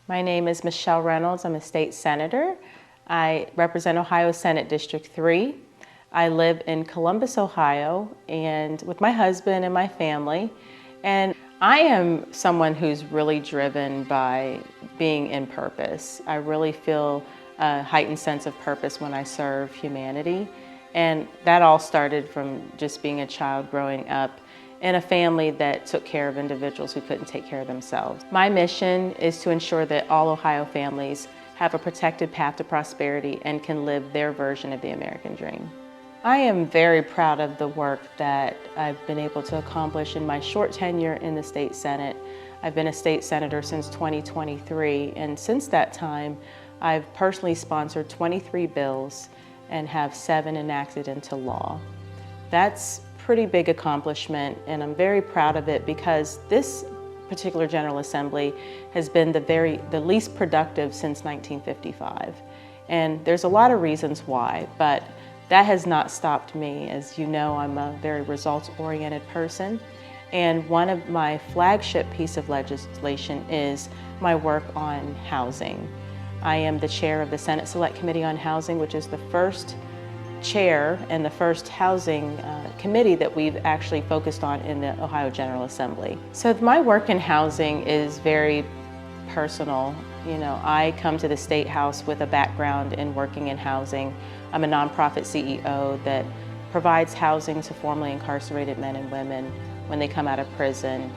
My name is Michelle Reynolds. I'm a state senator. I represent Ohio Senate District 3. I live in Columbus, Ohio, and with my husband and my family. And I am someone who's really driven by being in purpose. I really feel a heightened sense of purpose when I serve humanity. And that all started from just being a child growing up in a family that took care of individuals who couldn't take care of themselves. My mission is to ensure that all Ohio families have a protected path to prosperity and can live their version of the American dream. I am very proud of the work that I've been able to accomplish in my short tenure in the state Senate. I've been a state senator since 2023, and since that time, I've personally sponsored 23 bills and have 7 enacted into law. That's pretty big accomplishment, and I'm very proud of it because this particular General Assembly has been the least productive since 1955. And there's a lot of reasons why, but that has not stopped me. As you know, I'm a very results-oriented person, and one of my flagship piece of legislation is my work on housing. I am the chair of the Senate Select Committee on Housing, which is the first chair and the first housing committee that we've actually focused on in the Ohio General Assembly. So my work in housing is very personal. You know, I come to the State House with a background in working in housing. I'm a nonprofit CEO that provides housing to formerly incarcerated men and women when they come out of prison.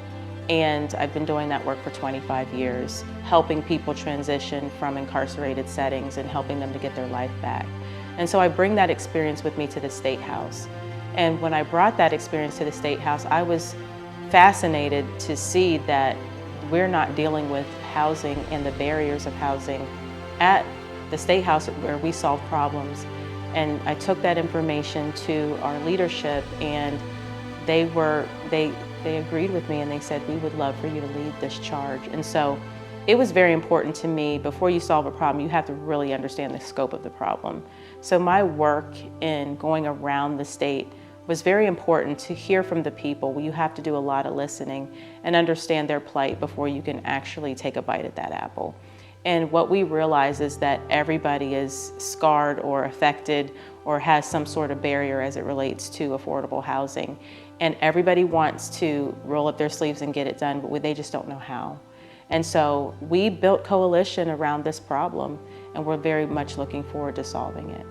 And I've been doing that work for 25 years, helping people transition from incarcerated settings and helping them to get their life back. And so I bring that experience with me to the State House. And when I brought that experience to the State House, I was fascinated to see that we're not dealing with housing and the barriers of housing at the State House where we solve problems. And I took that information to our leadership, and they agreed with me, and they said, we would love for you to lead this charge. And so it was very important to me, before you solve a problem, you have to really understand the scope of the problem. So my work in going around the state was very important to hear from the people. You have to do a lot of listening and understand their plight before you can actually take a bite at that apple. And what we realize is that everybody is scarred or affected or has some sort of barrier as it relates to affordable housing. And everybody wants to roll up their sleeves and get it done, but they just don't know how. And so we built coalition around this problem, and we're very much looking forward to solving it.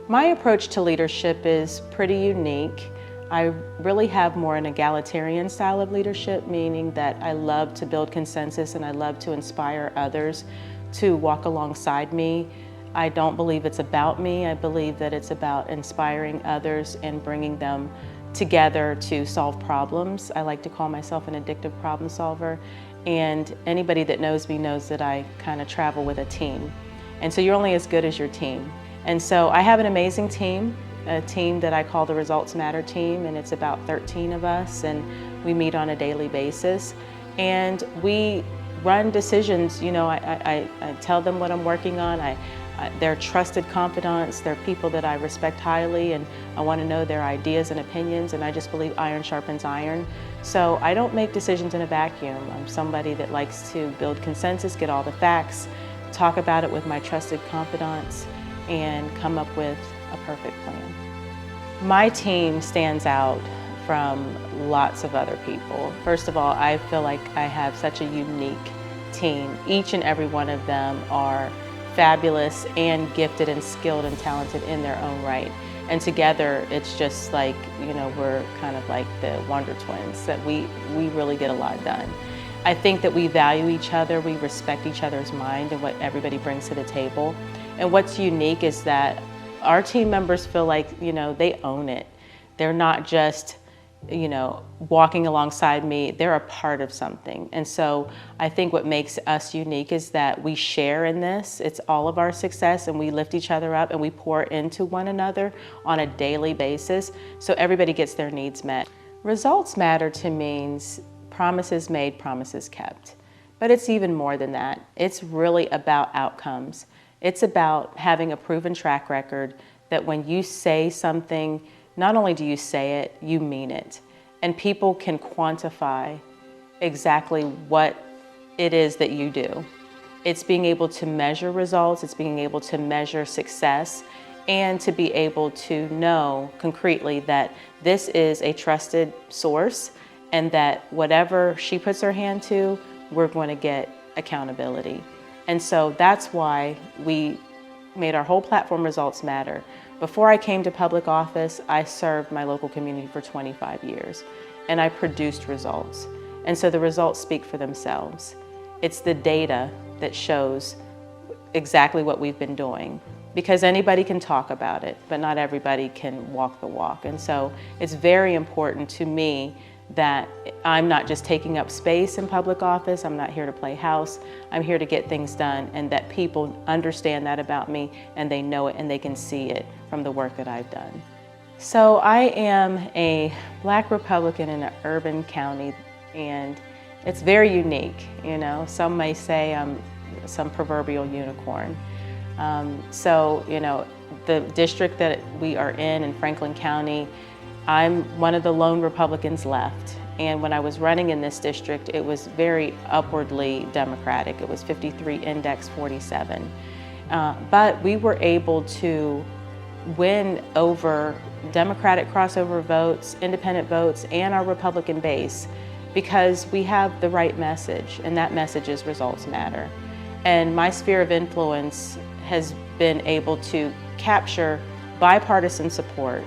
My approach to leadership is pretty unique. I really have more an egalitarian style of leadership, meaning that I love to build consensus and I love to inspire others to walk alongside me. I don't believe it's about me. I believe that it's about inspiring others and bringing them together to solve problems. I like to call myself an addictive problem solver. And anybody that knows me knows that I kind of travel with a team. And so you're only as good as your team. And so I have an amazing team, a team that I call the Results Matter team, and it's about 13 of us, and we meet on a daily basis. And we run decisions. You know, I tell them what I'm working on. They're trusted confidants. They're people that I respect highly, and I want to know their ideas and opinions, and I just believe iron sharpens iron. So I don't make decisions in a vacuum. I'm somebody that likes to build consensus, get all the facts, talk about it with my trusted confidants, and come up with a perfect plan. My team stands out from lots of other people. First of all, I feel like I have such a unique team. Each and every one of them are fabulous and gifted and skilled and talented in their own right. And together, it's just like, you know, we're kind of like the Wonder Twins, that we really get a lot done. I think that we value each other, we respect each other's mind and what everybody brings to the table. And what's unique is that our team members feel like, you know, they own it. They're not just, you know, walking alongside me, they're a part of something. And so I think what makes us unique is that we share in this. It's all of our success, and we lift each other up and we pour into one another on a daily basis so everybody gets their needs met. Results matter to means promises made, promises kept. But it's even more than that. It's really about outcomes. It's about having a proven track record that when you say something, not only do you say it, you mean it. And people can quantify exactly what it is that you do. It's being able to measure results, it's being able to measure success, and to be able to know concretely that this is a trusted source and that whatever she puts her hand to, we're going to get accountability. And so that's why we made our whole platform Results Matter. Before I came to public office, I served my local community for 25 years and I produced results. And so the results speak for themselves. It's the data that shows exactly what we've been doing, because anybody can talk about it, but not everybody can walk the walk. And so it's very important to me that I'm not just taking up space in public office, I'm not here to play house, I'm here to get things done, and that people understand that about me and they know it and they can see it from the work that I've done. So I am a Black Republican in an urban county, and it's very unique, you know. Some may say I'm some proverbial unicorn. So, you know, the district that we are in Franklin County, I'm one of the lone Republicans left. And when I was running in this district, it was very upwardly Democratic. It was 53 index 47. But we were able to win over Democratic crossover votes, independent votes, and our Republican base because we have the right message, and that message is Results Matter. And my sphere of influence has been able to capture bipartisan support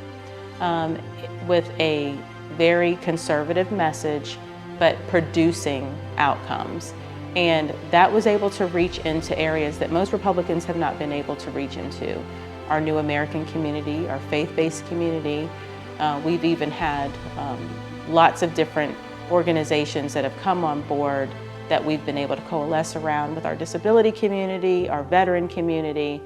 with a very conservative message, but producing outcomes. And that was able to reach into areas that most Republicans have not been able to reach into. Our New American community, our faith-based community. We've even had lots of different organizations that have come on board that we've been able to coalesce around with our disability community, our veteran community,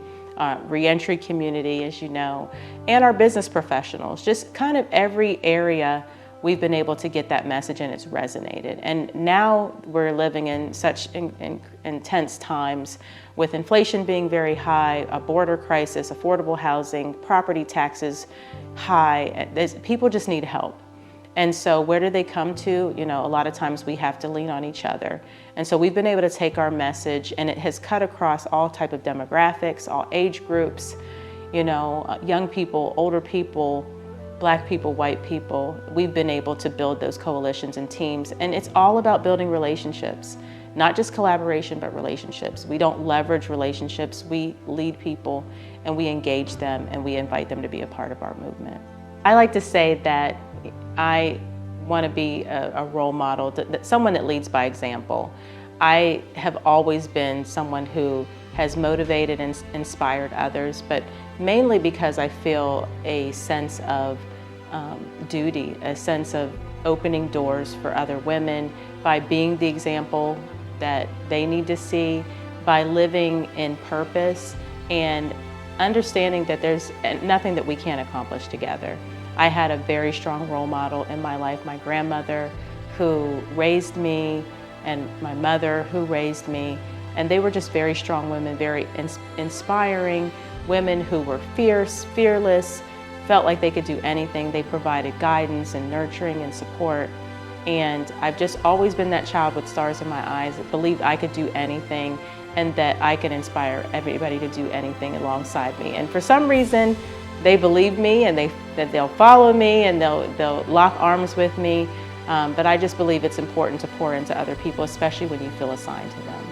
reentry community, as you know, and our business professionals. Just kind of every area we've been able to get that message and it's resonated. And now we're living in such intense times with inflation being very high, a border crisis, affordable housing, property taxes high. People just need help. And so where do they come to? You know, a lot of times we have to lean on each other. And so we've been able to take our message, and it has cut across all type of demographics, all age groups, you know, young people, older people, Black people, white people. We've been able to build those coalitions and teams. And it's all about building relationships, not just collaboration, but relationships. We don't leverage relationships. We lead people and we engage them and we invite them to be a part of our movement. I like to say that I want to be a role model, someone that leads by example. I have always been someone who has motivated and inspired others, but mainly because I feel a sense of duty, a sense of opening doors for other women by being the example that they need to see, by living in purpose and understanding that there's nothing that we can't accomplish together. I had a very strong role model in my life, my grandmother who raised me and my mother who raised me, and they were just very strong women, very inspiring women who were fierce, fearless, felt like they could do anything. They provided guidance and nurturing and support, and I've just always been that child with stars in my eyes that believed I could do anything and that I could inspire everybody to do anything alongside me. And for some reason, they believe me and that they'll follow me and they'll lock arms with me. But I just believe it's important to pour into other people, especially when you feel assigned to them.